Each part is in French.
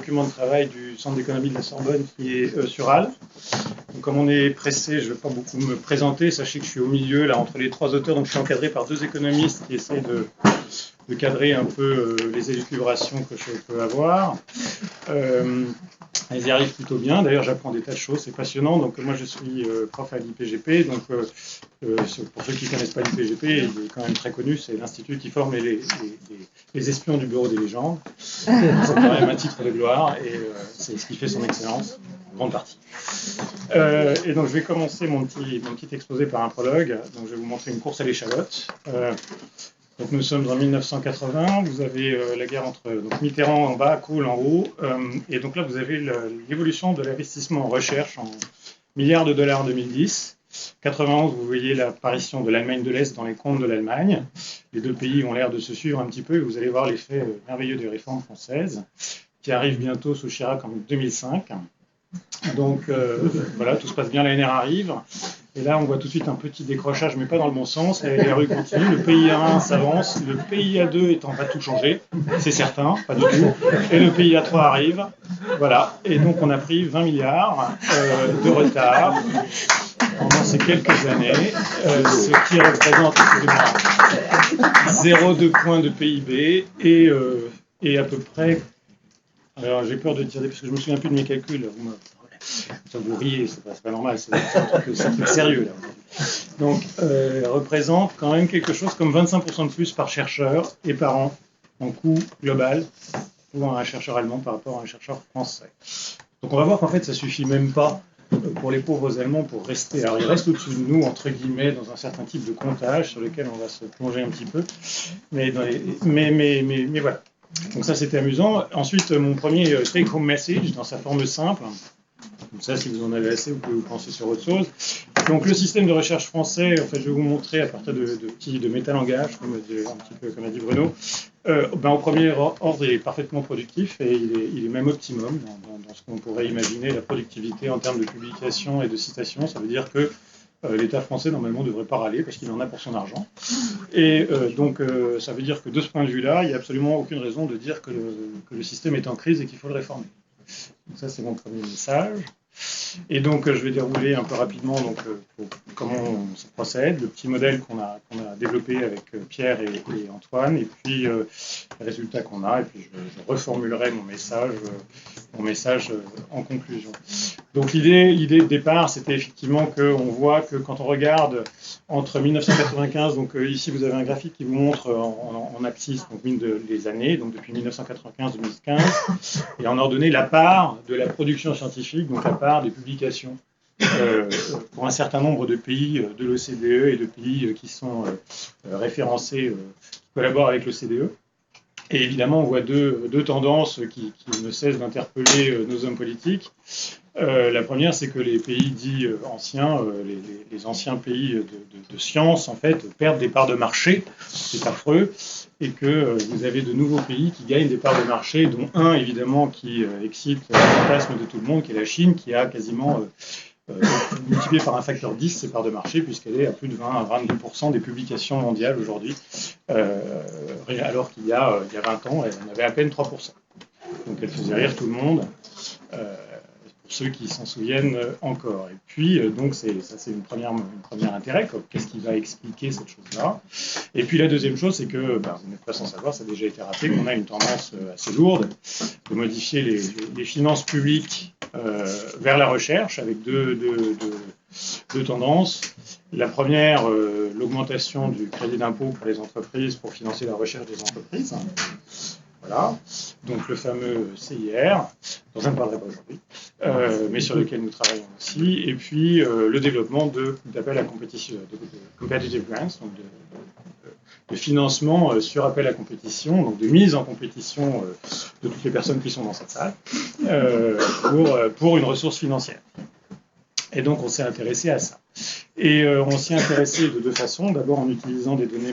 document de travail du Centre d'économie de la Sorbonne qui est sur Halle. Donc, comme on est pressé, je ne vais pas beaucoup me présenter. Sachez que je suis au milieu, là, entre les trois auteurs. Donc, je suis encadré par deux économistes qui essaient de cadrer un peu les élucubrations que je peux avoir. Elles y arrivent plutôt bien. D'ailleurs, j'apprends des tas de choses, c'est passionnant. Donc, moi, je suis prof à l'IPGP. Donc, pour ceux qui ne connaissent pas l'IPGP, il est quand même très connu. C'est l'institut qui forme les espions du bureau des légendes. C'est quand même un titre de gloire et c'est ce qui fait son excellence, en grande partie. Et donc, je vais commencer mon petit exposé par un prologue. Donc, je vais vous montrer une course à l'échalote. Donc nous sommes en 1980, vous avez la guerre entre Mitterrand en bas, Kohl en haut, et donc là vous avez l'évolution de l'investissement en recherche en milliards de dollars en 2010. 91, vous voyez l'apparition de l'Allemagne de l'Est dans les comptes de l'Allemagne. Les deux pays ont l'air de se suivre un petit peu, et vous allez voir l'effet merveilleux des réformes françaises, qui arrivent bientôt sous Chirac en 2005. Donc voilà, tout se passe bien, l'ANR arrive. Et là, on voit tout de suite un petit décrochage, mais pas dans le bon sens. Les rues continuent, le PIA1 s'avance, le PIA2 étant pas tout changé, c'est certain, pas du tout. Et le PIA3 arrive, voilà. Et donc, on a pris 20 milliards de retard pendant ces quelques années, ce qui représente 0,2 points de PIB et à peu près... Alors, j'ai peur de dire, parce que je me souviens plus de mes calculs. Vous riez, c'est pas normal, c'est un truc sérieux là. Donc, représente quand même quelque chose comme 25% de plus par chercheur et par an en coût global pour un chercheur allemand par rapport à un chercheur français. Donc, on va voir qu'en fait, ça suffit même pas pour les pauvres Allemands pour rester. Alors, ils restent au-dessus de nous, entre guillemets, dans un certain type de comptage sur lequel on va se plonger un petit peu. Mais voilà. Donc ça, c'était amusant. Ensuite, mon premier take-home message, dans sa forme simple. Donc ça, si vous en avez assez, vous pouvez vous penser sur autre chose. Donc le système de recherche français, en fait, je vais vous montrer à partir de métalangage, un petit peu comme a dit Bruno. Au premier ordre, il est parfaitement productif et il est même optimum dans ce qu'on pourrait imaginer la productivité en termes de publication et de citation. Ça veut dire que l'État français, normalement, ne devrait pas râler parce qu'il en a pour son argent. Et donc, ça veut dire que de ce point de vue-là, il n'y a absolument aucune raison de dire que le système est en crise et qu'il faut le réformer. Donc ça, c'est mon premier message. Et donc, je vais dérouler un peu rapidement comment ça procède, le petit modèle qu'on a développé avec Pierre et Antoine, et puis les résultats qu'on a, et puis je reformulerai mon message en conclusion. Donc, l'idée de départ, c'était effectivement qu'on voit que quand on regarde entre 1995, donc ici vous avez un graphique qui vous montre en abscisse donc les années, donc depuis 1995-2015, et en ordonnée la part de la production scientifique, donc la part des publications pour un certain nombre de pays de l'OCDE et de pays qui sont référencés, qui collaborent avec l'OCDE. Et évidemment, on voit deux tendances qui ne cessent d'interpeller nos hommes politiques. La première, c'est que les pays dits anciens, les anciens pays de science, en fait, perdent des parts de marché. C'est affreux. Et que vous avez de nouveaux pays qui gagnent des parts de marché, dont un, évidemment, qui excite le fantasme de tout le monde, qui est la Chine, qui a quasiment multiplié par un facteur 10 ses parts de marché, puisqu'elle est à plus de 20 à 22% des publications mondiales aujourd'hui, alors qu'il y a 20 ans, elle en avait à peine 3%. Donc elle faisait rire tout le monde. Pour ceux qui s'en souviennent encore. Et puis, donc, c'est une première intérêt. Qu'est-ce qui va expliquer cette chose-là? Et puis, la deuxième chose, c'est que, vous n'êtes pas sans savoir, ça a déjà été rappelé, qu'on a une tendance assez lourde de modifier les finances publiques vers la recherche, avec deux tendances. La première, l'augmentation du crédit d'impôt pour les entreprises pour financer la recherche des entreprises. Voilà, donc le fameux CIR, dont je ne parlerai pas aujourd'hui, mais sur lequel nous travaillons aussi, et puis le développement d'appels à compétition, de competitive grants, donc de financement sur appel à compétition, donc de mise en compétition de toutes les personnes qui sont dans cette salle, pour une ressource financière. Et donc on s'est intéressé à ça. Et on s'y est intéressé de deux façons. D'abord en utilisant des données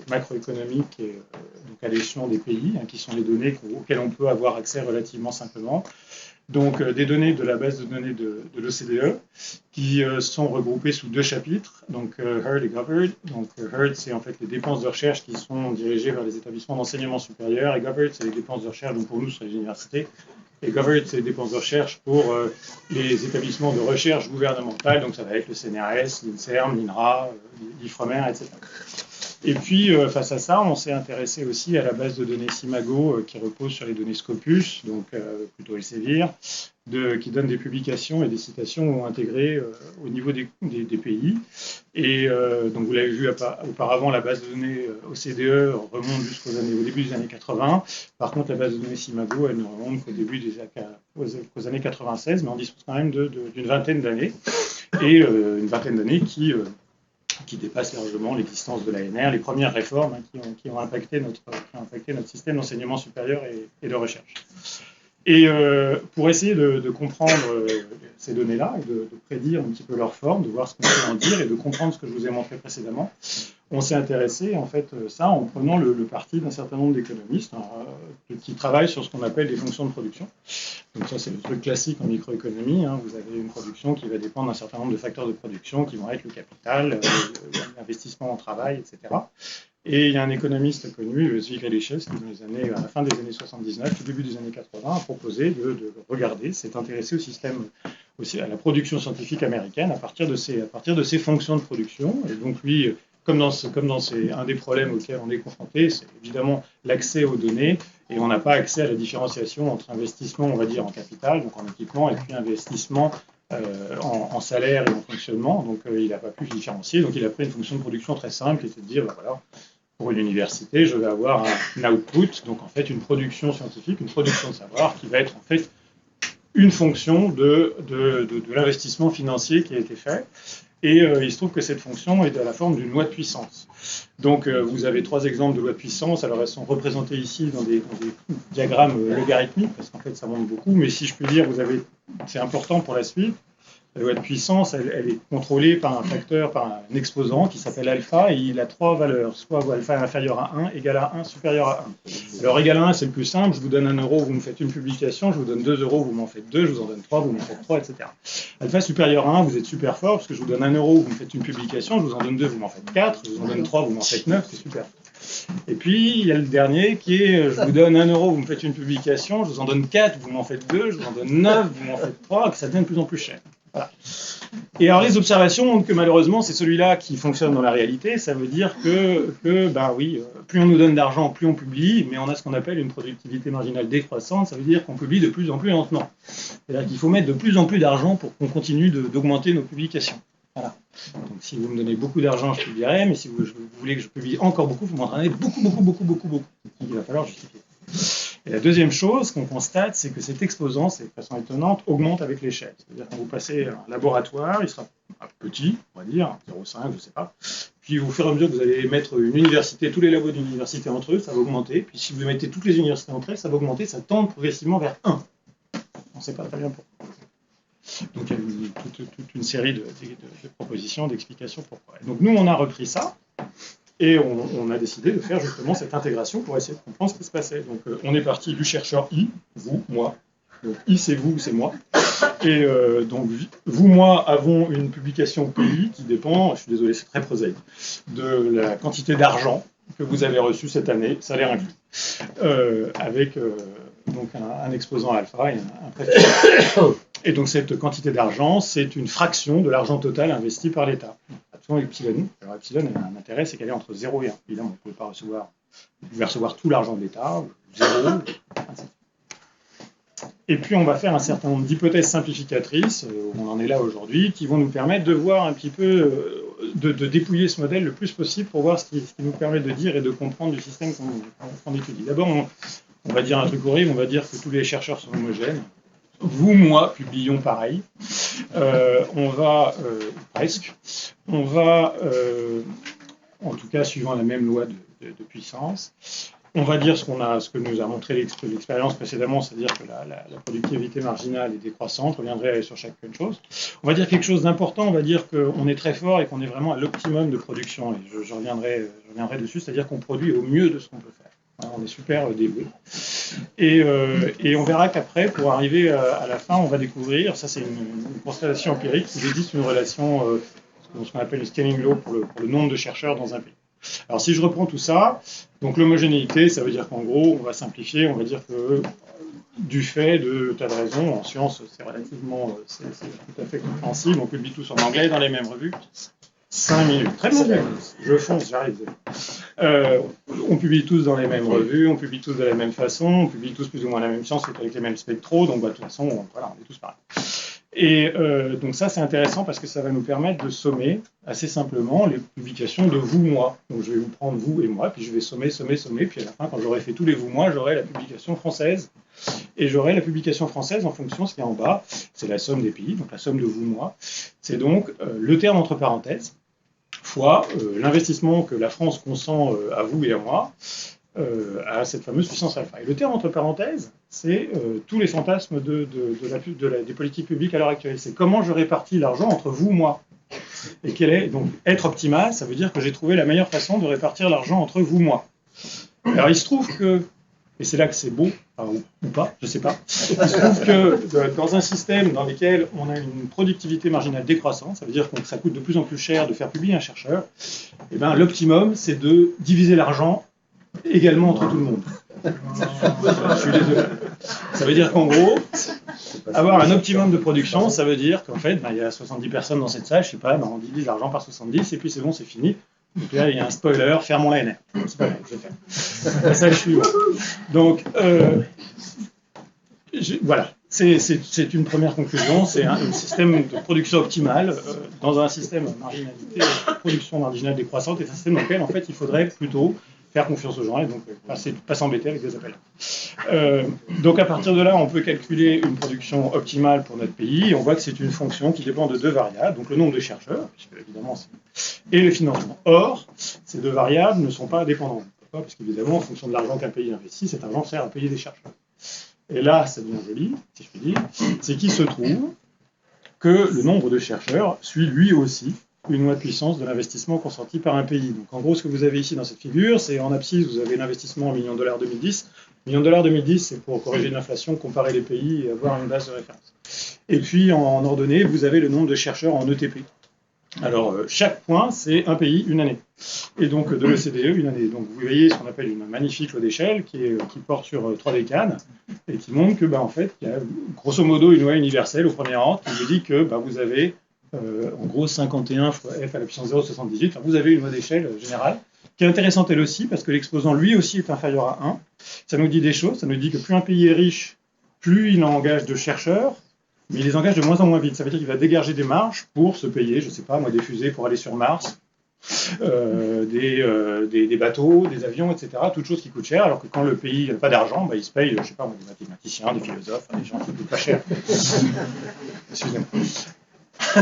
macroéconomiques et, donc à l'échelon des pays, qui sont les données auxquelles on peut avoir accès relativement simplement. Donc des données de la base de données de l'OCDE qui sont regroupées sous deux chapitres, donc Heard et Governed. Donc Heard, c'est en fait les dépenses de recherche qui sont dirigées vers les établissements d'enseignement supérieur, et Governed, c'est les dépenses de recherche donc pour nous sur les universités. Et Governed, c'est les dépenses de recherche pour les établissements de recherche gouvernementale, donc ça va être le CNRS, l'INSERM, l'INRA, l'IFREMER, etc. Et puis, face à ça, on s'est intéressé aussi à la base de données Simago qui repose sur les données Scopus, donc plutôt Elsevier, qui donne des publications et des citations intégrées au niveau des pays. Et donc, vous l'avez vu auparavant, la base de données OCDE remonte au début des années 80. Par contre, la base de données Simago, elle ne remonte qu'aux années 96, mais on dispose quand même d'une vingtaine d'années. Et une vingtaine d'années qui dépasse largement l'existence de l'ANR, les premières réformes qui ont impacté notre système d'enseignement supérieur et de recherche. Et pour essayer de comprendre ces données-là et de prédire un petit peu leur forme, de voir ce qu'on peut en dire et de comprendre ce que je vous ai montré précédemment, on s'est intéressé en fait ça en prenant le parti d'un certain nombre d'économistes qui travaillent sur ce qu'on appelle des fonctions de production. Donc ça, c'est le truc classique en microéconomie. Vous avez une production qui va dépendre d'un certain nombre de facteurs de production qui vont être le capital, l'investissement en travail, etc. Et il y a un économiste connu, Zvi Gradishev, qui à la fin des années 79, au début des années 80, a proposé de regarder, s'est intéressé au système, aussi à la production scientifique américaine à partir de ces fonctions de production. Et donc lui, comme dans un des problèmes auxquels on est confronté, c'est évidemment l'accès aux données, et on n'a pas accès à la différenciation entre investissement, on va dire, en capital, donc en équipement, et puis investissement en salaire et en fonctionnement. Donc il n'a pas pu différencier, donc il a pris une fonction de production très simple, qui était de dire, voilà, pour une université, je vais avoir un output, donc en fait une production scientifique, une production de savoir, qui va être en fait une fonction de l'investissement financier qui a été fait. Et il se trouve que cette fonction est à la forme d'une loi de puissance. Donc vous avez trois exemples de lois de puissance. Alors elles sont représentées ici dans des diagrammes logarithmiques, parce qu'en fait ça monte beaucoup, mais si je puis dire, c'est important pour la suite. La loi de puissance, elle est contrôlée par un exposant qui s'appelle alpha, et il a trois valeurs, soit alpha est inférieur à 1, égal à 1, supérieur à 1. Alors égal à 1, c'est le plus simple, je vous donne 1 euro, vous me faites une publication, je vous donne 2 euros, vous m'en faites 2, je vous en donne 3, vous m'en faites 3, etc. Alpha supérieur à 1, vous êtes super fort, parce que je vous donne 1 euro, vous me faites une publication, je vous en donne 2, vous m'en faites 4, je vous en donne 3, vous m'en faites 9, c'est super. Et puis, il y a le dernier qui est, je vous donne 1 euro, vous me faites une publication, je vous en donne 4, vous m'en faites 2, je vous en donne 9, vous m'en faites 3, et que ça devient de plus en plus cher. Voilà. Et alors les observations montrent que malheureusement c'est celui-là qui fonctionne dans la réalité. Ça veut dire que ben oui, plus on nous donne d'argent, plus on publie, mais on a ce qu'on appelle une productivité marginale décroissante. Ça veut dire qu'on publie de plus en plus lentement. C'est-à-dire qu'il faut mettre de plus en plus d'argent pour qu'on continue d'augmenter nos publications. Voilà. Donc si vous me donnez beaucoup d'argent, je publierai, mais si vous voulez que je publie encore beaucoup, vous m'entraînez beaucoup. Donc il va falloir justifier. Et la deuxième chose qu'on constate, c'est que cet exposant, de façon étonnante, augmente avec l'échelle. C'est-à-dire quand vous passez un laboratoire, il sera petit, on va dire, 0,5, je ne sais pas. Puis au fur et à mesure que vous allez mettre une université, tous les labos d'une université entre eux, ça va augmenter. Puis si vous mettez toutes les universités entre elles, ça va augmenter, ça tend progressivement vers 1. On ne sait pas très bien pourquoi. Donc il y a toute une série de propositions, d'explications pourquoi. Et donc nous, on a repris ça. Et on a décidé de faire justement cette intégration pour essayer de comprendre ce qui se passait. Donc on est parti du chercheur I, vous, moi. Donc I c'est vous, c'est moi. Et donc vous, moi, avons une publication PI qui dépend, je suis désolé, c'est très prosaïque, de la quantité d'argent que vous avez reçu cette année, salaire inclus, avec donc un exposant alpha et un préfet. Et donc cette quantité d'argent, c'est une fraction de l'argent total investi par l'État. Epsilon. Alors Epsilon a un intérêt, c'est qu'elle est entre 0 et 1. Évidemment, vous pouvez recevoir tout l'argent de l'État, 0, ainsi. Et puis on va faire un certain nombre d'hypothèses simplificatrices, on en est là aujourd'hui, qui vont nous permettre de voir un petit peu, de dépouiller ce modèle le plus possible pour voir ce qui nous permet de dire et de comprendre du système qu'on étudie. D'abord, on va dire un truc horrible, on va dire que tous les chercheurs sont homogènes. Vous, moi, publions pareil. On va, presque, on va, en tout cas, suivant la même loi de puissance, on va dire ce que nous a montré l'expérience précédemment, c'est-à-dire que la productivité marginale est décroissante, on reviendrait sur chacune chose. On va dire quelque chose d'important, on va dire qu'on est très fort et qu'on est vraiment à l'optimum de production, et je reviendrai dessus, c'est-à-dire qu'on produit au mieux de ce qu'on peut faire. on est super dévoués. Et on verra qu'après, pour arriver à la fin, on va découvrir, ça c'est une constatation empirique, qu'il existe une relation, ce qu'on appelle le scaling law pour le nombre de chercheurs dans un pays. Alors si je reprends tout ça, donc l'homogénéité, ça veut dire qu'en gros, on va simplifier, on va dire que du fait de tas de raisons, en sciences c'est relativement, c'est tout à fait compréhensible, on publie tous en anglais dans les mêmes revues. 5 minutes, très bien, je fonce, j'arrive. On publie tous dans les mêmes revues, on publie tous de la même façon, on publie tous plus ou moins la même science avec les mêmes spectros, donc de toute façon, voilà, on est tous pareils. Et donc ça, c'est intéressant parce que ça va nous permettre de sommer assez simplement les publications de vous, moi. Donc je vais vous prendre vous et moi, puis je vais sommer, puis à la fin, quand j'aurai fait tous les vous, moi, j'aurai la publication française. Et j'aurai la publication française en fonction de ce qu'il y a en bas, c'est la somme des pays, donc la somme de vous, moi. C'est donc le terme entre parenthèses, fois l'investissement que la France consent à vous et à moi, à cette fameuse puissance alpha. Et le terme entre parenthèses, c'est tous les fantasmes des politiques publiques à l'heure actuelle. C'est comment je répartis l'argent entre vous, moi. Et quel est, donc, être optimal, ça veut dire que j'ai trouvé la meilleure façon de répartir l'argent entre vous, moi. Alors, il se trouve que, et c'est là que c'est beau, enfin, ou pas, je ne sais pas, il se trouve que dans un système dans lequel on a une productivité marginale décroissante, ça veut dire que ça coûte de plus en plus cher de faire publier un chercheur, et ben, l'optimum, c'est de diviser l'argent également entre tout le monde. Je suis désolé. Ça veut dire qu'en gros, avoir un optimum de production, ça veut dire qu'en fait, il y a 70 personnes dans cette salle, je sais pas, on divise l'argent par 70 et puis c'est bon, c'est fini. Donc là, il y a un spoiler, fermons la NR. C'est pas grave, je vais faire. Ça, je suis. Donc, voilà. C'est une première conclusion. C'est un système de production optimale dans un système marginalité, production marginale décroissante, est un système dans lequel, en fait, il faudrait plutôt faire confiance aux gens et donc pas s'embêter avec des appels. Donc à partir de là, on peut calculer une production optimale pour notre pays. Et on voit que c'est une fonction qui dépend de deux variables, donc le nombre de chercheurs, puisque évidemment, et le financement. Or, ces deux variables ne sont pas dépendantes. Pourquoi ? Parce qu'évidemment, en fonction de l'argent qu'un pays investit, cet argent sert à payer des chercheurs. Et là, ça devient joli, si je puis dire, c'est qu'il se trouve que le nombre de chercheurs suit lui aussi une loi de puissance de l'investissement consenti par un pays. Donc en gros, ce que vous avez ici dans cette figure, c'est en abscisse, vous avez l'investissement en millions de dollars 2010. Millions de dollars 2010, c'est pour corriger l'inflation, comparer les pays et avoir une base de référence. Et puis en ordonnée, vous avez le nombre de chercheurs en ETP. Alors chaque point, c'est un pays, une année. Et donc de l'OCDE, une année. Donc vous voyez ce qu'on appelle une magnifique loi d'échelle qui porte sur 3 décades et qui montre que, en fait, il y a grosso modo une loi universelle au premier rang qui vous dit que vous avez en gros 51 fois f à la puissance 0,78, enfin, vous avez une loi d'échelle générale, qui est intéressante elle aussi, parce que l'exposant lui aussi est inférieur à 1. Ça nous dit des choses, ça nous dit que plus un pays est riche, plus il engage de chercheurs, mais il les engage de moins en moins vite. Ça veut dire qu'il va dégager des marges pour se payer, je ne sais pas, des fusées pour aller sur Mars, des bateaux, des avions, etc. Toutes choses qui coûtent cher, alors que quand le pays n'a pas d'argent, il se paye, je ne sais pas, des mathématiciens, des philosophes, des gens qui coûtent pas cher. Excusez-moi.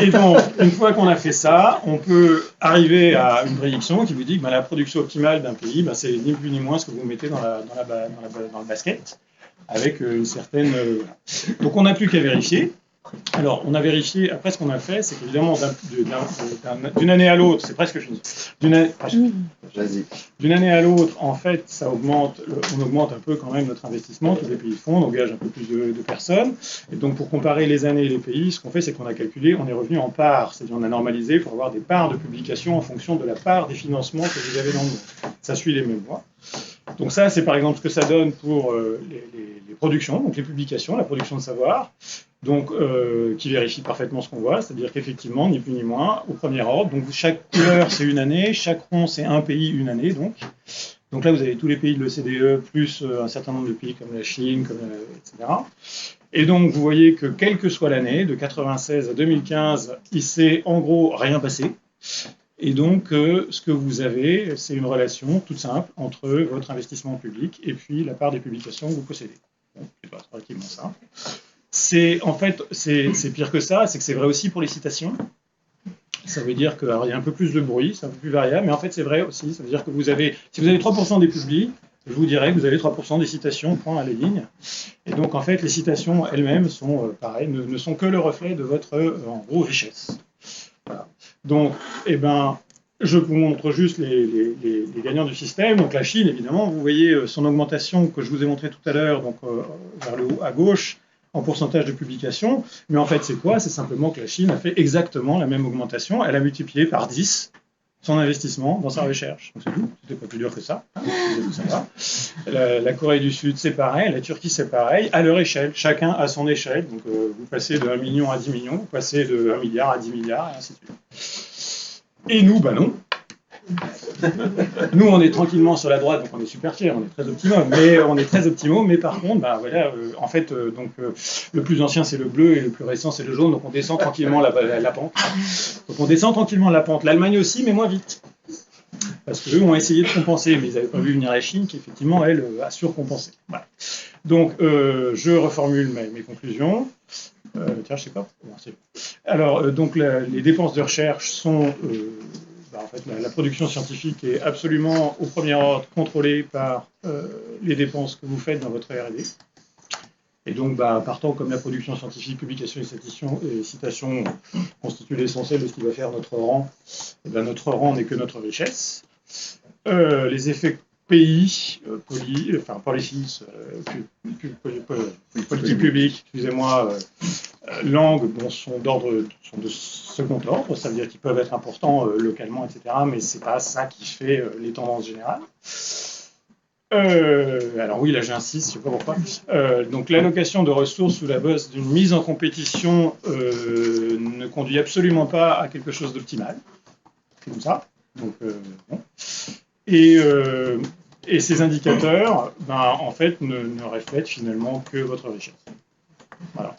Et donc, une fois qu'on a fait ça, on peut arriver à une prédiction qui vous dit que la production optimale d'un pays, c'est ni plus ni moins ce que vous mettez dans le basket, avec une certaine... Donc on n'a plus qu'à vérifier. Alors, on a vérifié, après ce qu'on a fait, c'est qu'évidemment, d'une année à l'autre, c'est presque fini. D'une année à l'autre, en fait, ça augmente, on augmente un peu quand même notre investissement, tous les pays font, on engage un peu plus de personnes. Et donc, pour comparer les années et les pays, ce qu'on fait, c'est qu'on a calculé, on est revenu en parts, c'est-à-dire on a normalisé pour avoir des parts de publication en fonction de la part des financements que vous avez dans le monde. Ça suit les mêmes mois. Donc ça, c'est par exemple ce que ça donne pour les productions, donc les publications, la production de savoir, donc qui vérifie parfaitement ce qu'on voit, c'est-à-dire qu'effectivement, ni plus ni moins, au premier ordre, donc chaque couleur c'est une année, chaque rond c'est un pays une année, donc là vous avez tous les pays de l'OCDE, plus un certain nombre de pays comme la Chine, etc. Et donc vous voyez que quelle que soit l'année, de 1996 à 2015, il s'est en gros rien passé. Et donc, ce que vous avez, c'est une relation toute simple entre votre investissement public et puis la part des publications que vous possédez. Bon, c'est relativement simple. En fait, c'est pire que ça, c'est que c'est vrai aussi pour les citations. Ça veut dire qu'il y a un peu plus de bruit, c'est un peu plus variable, mais en fait, c'est vrai aussi. Ça veut dire que si vous avez 3% des publics, je vous dirais que vous avez 3% des citations, point à la ligne. Et donc, en fait, les citations elles-mêmes sont, pareil, ne sont que le reflet de votre, en gros, richesse. Voilà. Donc, Je vous montre juste les gagnants du système. Donc la Chine, évidemment, vous voyez son augmentation que je vous ai montré tout à l'heure, donc vers le haut à gauche, en pourcentage de publication. Mais en fait, c'est quoi? C'est simplement que la Chine a fait exactement la même augmentation. Elle a multiplié par 10 son investissement dans sa recherche. Donc c'est tout, c'était pas plus dur que ça. Hein, ça va. La Corée du Sud, c'est pareil, la Turquie, c'est pareil, à leur échelle, chacun à son échelle. Donc vous passez de 1 million à 10 millions, vous passez de 1 milliard à 10 milliards, et ainsi de suite. Et nous, bah non. Nous, on est tranquillement sur la droite, donc on est super fiers, on est très optimaux, mais par contre, bah, voilà, en fait, le plus ancien c'est le bleu et le plus récent c'est le jaune, donc on descend tranquillement la pente. Donc on descend tranquillement la pente. L'Allemagne aussi, mais moins vite. Parce qu'eux ont essayé de compenser, mais ils n'avaient pas vu venir la Chine qui, effectivement, elle, a surcompensé. Voilà. Donc, je reformule mes conclusions. Tiens, je sais pas. Non, c'est bon. Alors, donc, les dépenses de recherche sont... en fait, la production scientifique est absolument, au premier ordre, contrôlée par les dépenses que vous faites dans votre R&D. Et donc, partant comme la production scientifique, publication et citation constituent l'essentiel de ce qui va faire notre rang, notre rang n'est que notre richesse. Les effets pays, policies, politique publique, excusez-moi, langue, sont de second ordre, ça veut dire qu'ils peuvent être importants localement, etc., mais c'est pas ça qui fait les tendances générales. Alors oui, là j'insiste, je sais pas pourquoi. Donc l'allocation de ressources sous la bosse d'une mise en compétition ne conduit absolument pas à quelque chose d'optimal. C'est comme ça. Donc bon. Et ces indicateurs, en fait, ne reflètent finalement que votre richesse. Voilà.